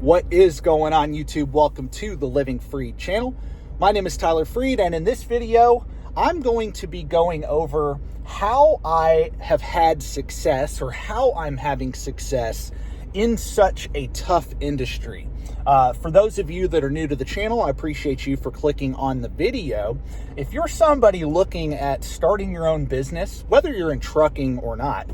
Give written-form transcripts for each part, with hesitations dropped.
What is going on, YouTube? Welcome to the Living Freed channel. My name is Tyler Freed, and in this video, I'm going to be going over how I have had success, or how I'm having success in such a tough industry. For those of you that are new to the channel, I appreciate you for clicking on the video. If you're somebody looking at starting your own business, whether you're in trucking or not,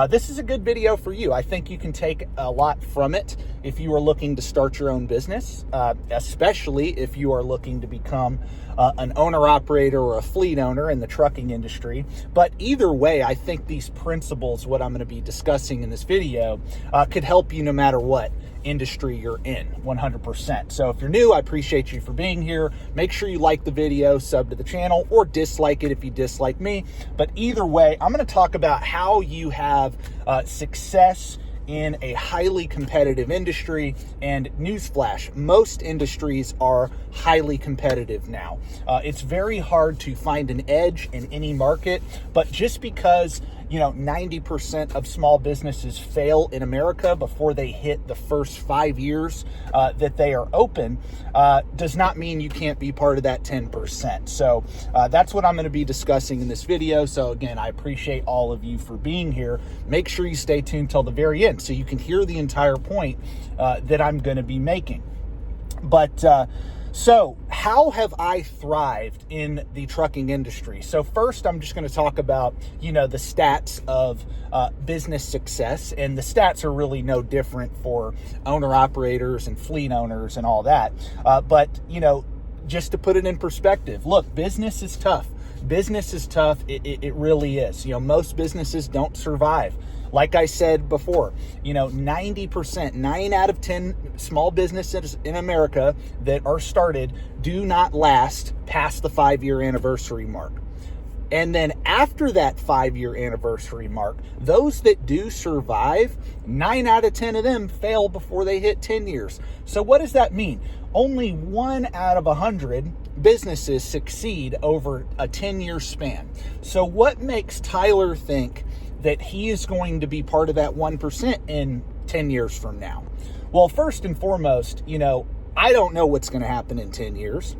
this is a good video for you. I think you can take a lot from it if you are looking to start your own business, especially if you are looking to become an owner-operator or a fleet owner in the trucking industry. But either way, I think these principles, what I'm going to be discussing in this video, could help you no matter what industry you're in, 100%. So if you're new, I appreciate you for being here. Make sure you like the video, sub to the channel, or dislike it if you dislike me. But either way, I'm going to talk about how you have success in a highly competitive industry. And newsflash, most industries are highly competitive now. It's very hard to find an edge in any market, but just because 90% of small businesses fail in America before they hit the first 5 years that they are open, does not mean you can't be part of that 10%. So that's what I'm going to be discussing in this video. So again, I appreciate all of you for being here. Make sure you stay tuned till the very end so you can hear the entire point that I'm going to be making. But so how have I thrived in the trucking industry? So first, I'm just going to talk about, the stats of business success. And the stats are really no different for owner-operators and fleet owners and all that. But just to put it in perspective, look, business is tough. Business is tough. It really is. Most businesses don't survive. Like I said before, 90%, 9 out of 10 small businesses in America that are started do not last past the 5-year anniversary mark. And then after that 5-year anniversary mark, those that do survive, 9 out of 10 of them fail before they hit 10 years. So what does that mean? Only 1 out of 100 businesses succeed over a 10-year span. So what makes Tyler think that he is going to be part of that 1% in 10 years from now? Well, first and foremost, I don't know what's going to happen in 10 years.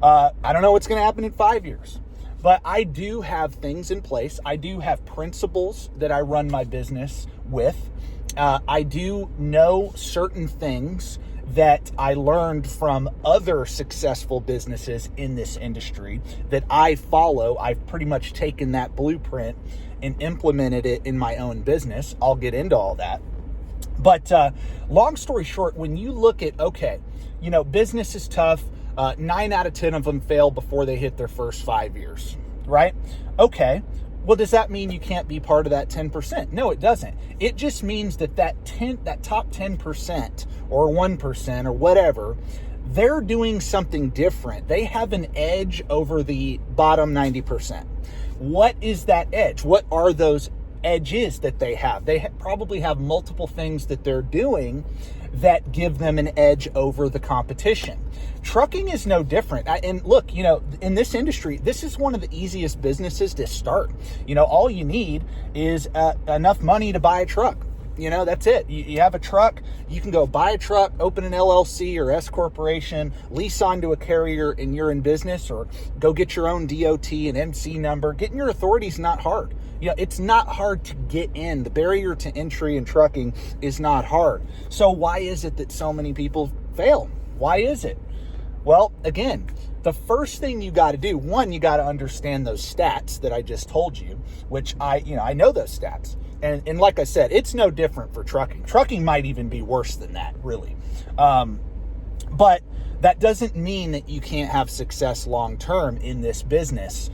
I don't know what's going to happen in 5 years. But I do have things in place. I do have principles that I run my business with. I do know certain things that I learned from other successful businesses in this industry that I follow. I've pretty much taken that blueprint and implemented it in my own business. I'll get into all that. But long story short, when you look at, business is tough. 9 out of 10 of them fail before they hit their first 5 years, right? Okay. Well, does that mean you can't be part of that 10%? No, it doesn't. It just means that that top 10% or 1% or whatever, they're doing something different. They have an edge over the bottom 90%. What is that edge? What are those edges that they have? They probably have multiple things that they're doing that give them an edge over the competition. Trucking is no different. And look, in this industry, this is one of the easiest businesses to start. All you need is enough money to buy a truck. That's it. You have a truck, you can go buy a truck, open an LLC or S corporation, lease onto a carrier, and you're in business, or go get your own DOT and MC number. Getting your authority is not hard. It's not hard to get in. The barrier to entry in trucking is not hard. So why is it that so many people fail? Why is it? Well, again, the first thing you got to do, one, you got to understand those stats that I just told you, which I know those stats. And like I said, it's no different for trucking. Trucking might even be worse than that, really. But that doesn't mean that you can't have success long-term in this business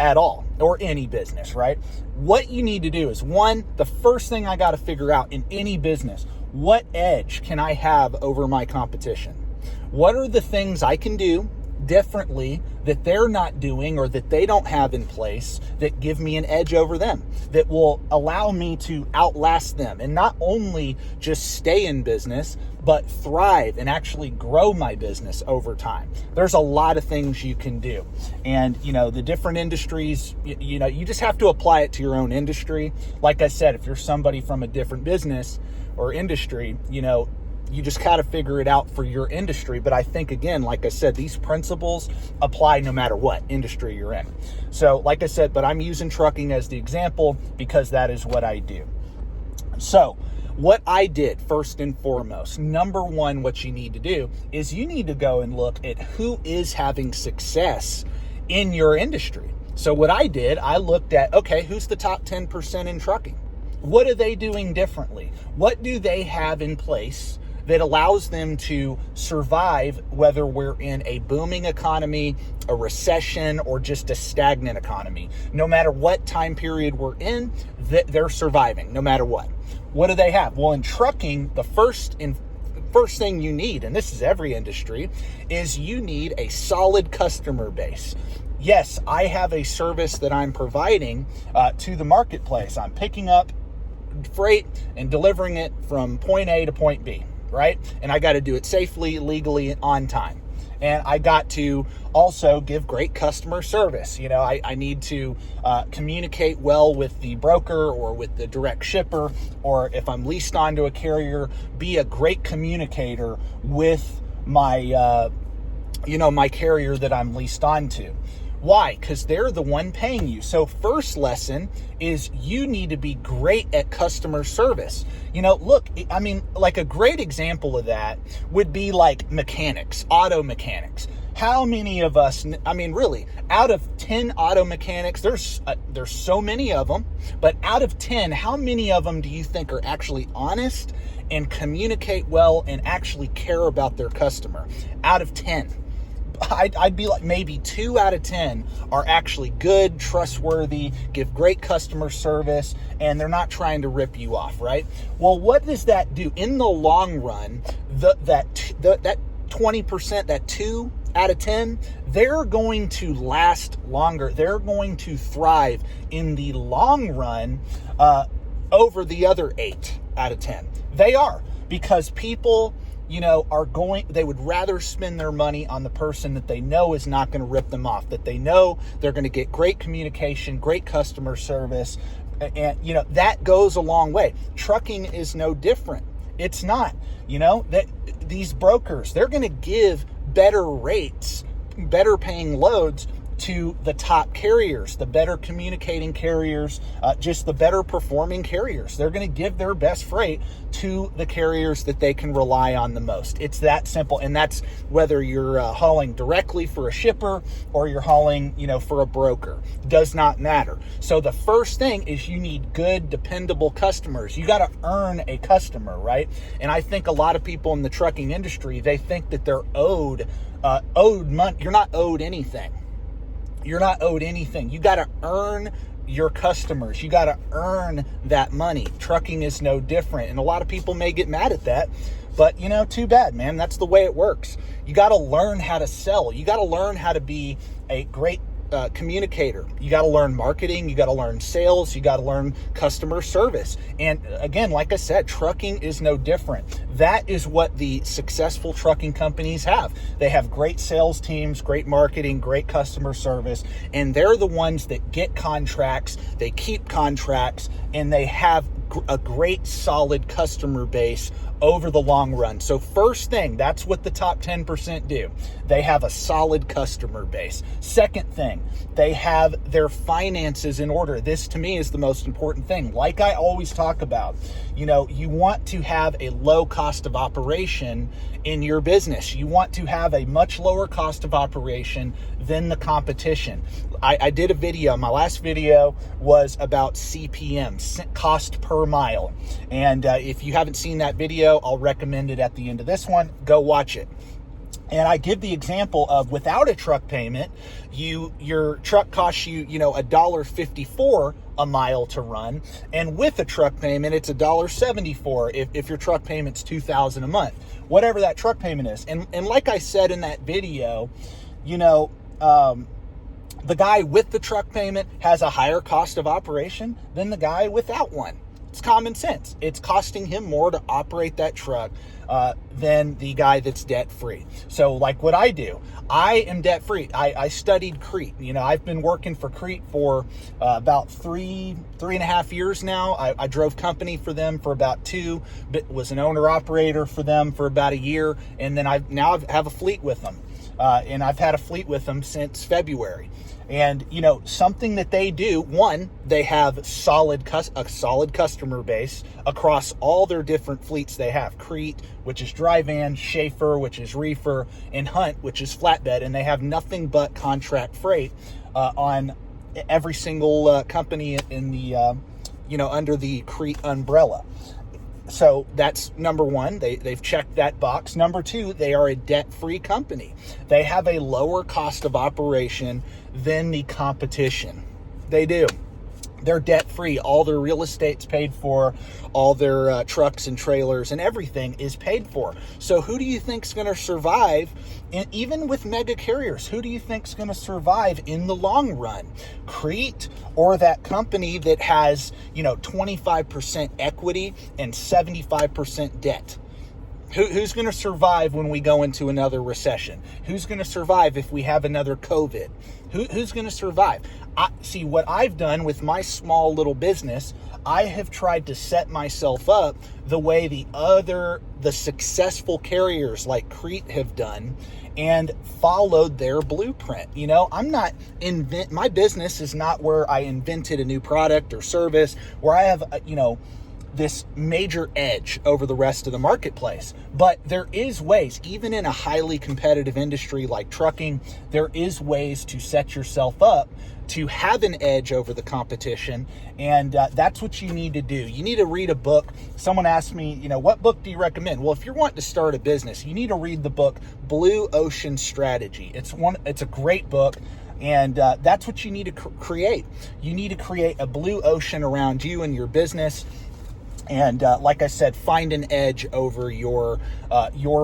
at all, or any business, right? What you need to do is, one, the first thing I got to figure out in any business, what edge can I have over my competition? What are the things I can do differently that they're not doing or that they don't have in place that give me an edge over them, that will allow me to outlast them and not only just stay in business, but thrive and actually grow my business over time? There's a lot of things you can do. And, the different industries, you just have to apply it to your own industry. Like I said, if you're somebody from a different business or industry, You just gotta figure it out for your industry. But I think, again, like I said, these principles apply no matter what industry you're in. So like I said, but I'm using trucking as the example because that is what I do. So what I did, first and foremost, number one, what you need to do is you need to go and look at who is having success in your industry. So what I did, I looked at, okay, who's the top 10% in trucking? What are they doing differently? What do they have in place that allows them to survive, whether we're in a booming economy, a recession, or just a stagnant economy? No matter what time period we're in, they're surviving, no matter what. What do they have? Well, in trucking, the first thing you need, and this is every industry, is you need a solid customer base. Yes, I have a service that I'm providing to the marketplace. I'm picking up freight and delivering it from point A to point B, right? And I got to do it safely, legally, on time. And I got to also give great customer service. You know, I need to communicate well with the broker or with the direct shipper, or if I'm leased onto a carrier, be a great communicator with my, my carrier that I'm leased onto. Why? Because they're the one paying you. So first lesson is you need to be great at customer service. You know, look, I mean, like a great example of that would be like mechanics, auto mechanics. How many of us, I mean, really, out of 10 auto mechanics, there's so many of them, but out of 10, how many of them do you think are actually honest and communicate well and actually care about their customer? Out of 10. I'd be like maybe 2 out of 10 are actually good, trustworthy, give great customer service, and they're not trying to rip you off, right? Well, what does that do? In the long run, that 20%, that 2 out of 10, they're going to last longer. They're going to thrive in the long run over the other 8 out of 10. They are, because people, they would rather spend their money on the person that they know is not going to rip them off, that they know they're going to get great communication, great customer service. And, that goes a long way. Trucking is no different. It's not, that these brokers, they're going to give better rates, better paying loads to the top carriers, the better communicating carriers, just the better performing carriers. They're going to give their best freight to the carriers that they can rely on the most. It's that simple. And that's whether you're hauling directly for a shipper or you're hauling, for a broker. Does not matter. So the first thing is you need good, dependable customers. You got to earn a customer, right? And I think a lot of people in the trucking industry, they think that they're owed money. You're not owed anything. You're not owed anything. You got to earn your customers. You got to earn that money. Trucking is no different. And a lot of people may get mad at that, but too bad, man. That's the way it works. You got to learn how to sell. You got to learn how to be a great communicator. You got to learn marketing. You got to learn sales. You got to learn customer service. And again, like I said, trucking is no different. That is what the successful trucking companies have. They have great sales teams, great marketing, great customer service, and they're the ones that get contracts, they keep contracts, and they have a great solid customer base over the long run. So first thing, that's what the top 10% do. They have a solid customer base. Second thing, they have their finances in order. This to me is the most important thing. Like I always talk about, you want to have a low cost of operation in your business. You want to have a much lower cost of operation than the competition. I did a video. My last video was about CPM, cost per mile. And if you haven't seen that video, I'll recommend it at the end of this one. Go watch it. And I give the example of without a truck payment, your truck costs you, $1.54 a mile to run. And with a truck payment, it's $1.74 if your truck payment's $2,000 a month, whatever that truck payment is. And like I said in that video, the guy with the truck payment has a higher cost of operation than the guy without one. It's common sense. It's costing him more to operate that truck than the guy that's debt-free. So like what I do, I am debt-free. I studied Crete. You know, I've been working for Crete for about three and a half years now. I drove company for them for about 2, but was an owner-operator for them for about a year, and then I have a fleet with them. And I've had a fleet with them since February. And, you know, something that they do, one, they have a solid customer base across all their different fleets they have. Crete, which is dry van, Schaefer, which is reefer, and Hunt, which is flatbed. And they have nothing but contract freight on every single company in the, under the Crete umbrella. So that's number one. They've checked that box. Number two, they are a debt-free company. They have a lower cost of operation than the competition. They do. They're debt-free. All their real estate's paid for. All their trucks and trailers and everything is paid for. So who do you think's going to survive? And even with mega carriers, who do you think's going to survive in the long run? Crete or that company that has, 25% equity and 75% debt? Who's going to survive when we go into another recession? Who's going to survive if we have another COVID? Who's going to survive? See, what I've done with my small little business, I have tried to set myself up the way the successful carriers like Crete have done and followed their blueprint. I'm not my business is not where I invented a new product or service, where I have, this major edge over the rest of the marketplace. But there is ways, even in a highly competitive industry like trucking, there is ways to set yourself up to have an edge over the competition. And that's what you need to do. You need to read a book. Someone asked me, what book do you recommend? Well, if you're wanting to start a business, you need to read the book Blue Ocean Strategy. It's a great book. And that's what you need to create. You need to create a blue ocean around you and your business. And like I said, find an edge over your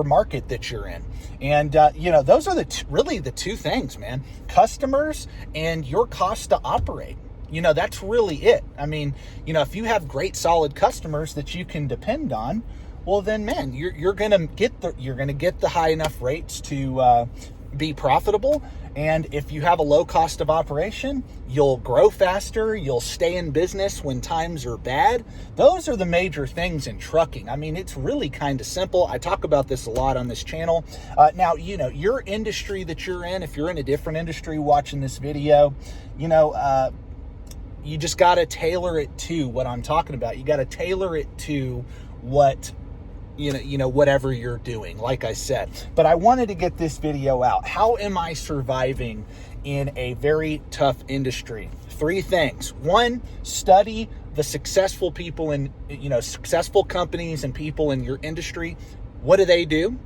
market that you're in. And, those are really the two things, man. Customers and your cost to operate. That's really it. I mean, if you have great, solid customers that you can depend on, well, then, man, you're gonna get the high enough rates to be profitable. And if you have a low cost of operation, you'll grow faster. You'll stay in business when times are bad. Those are the major things in trucking. I mean, it's really kind of simple. I talk about this a lot on this channel. Now, your industry that you're in, if you're in a different industry watching this video, you just got to tailor it to what I'm talking about. You got to tailor it to what whatever you're doing, like I said. But I wanted to get this video out. How am I surviving in a very tough industry? 3 things. 1, study the successful people in, successful companies and people in your industry. What do they do?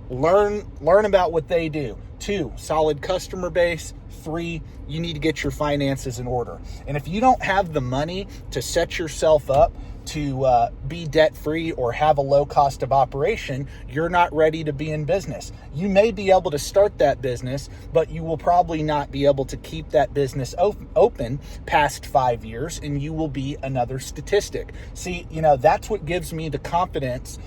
Learn about what they do. 2, solid customer base. 3, you need to get your finances in order. And if you don't have the money to set yourself up to be debt-free or have a low cost of operation, you're not ready to be in business. You may be able to start that business, but you will probably not be able to keep that business open past 5 years, and you will be another statistic. See, that's what gives me the confidence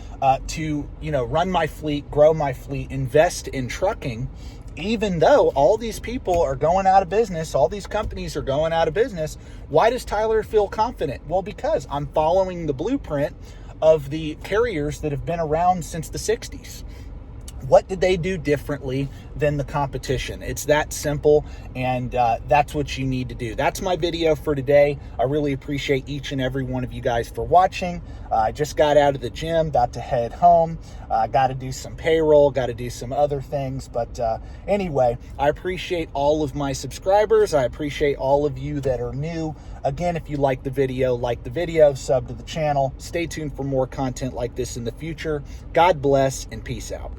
to, run my fleet, grow my fleet, invest in trucking, even though all these people are going out of business, all these companies are going out of business. Why does Tyler feel confident? Well, because I'm following the blueprint of the carriers that have been around since the 60s. What did they do differently than the competition? It's that simple, and that's what you need to do. That's my video for today. I really appreciate each and every one of you guys for watching. I just got out of the gym, about to head home. Got to do some payroll, got to do some other things. But anyway, I appreciate all of my subscribers. I appreciate all of you that are new. Again, if you like the video, sub to the channel. Stay tuned for more content like this in the future. God bless and peace out.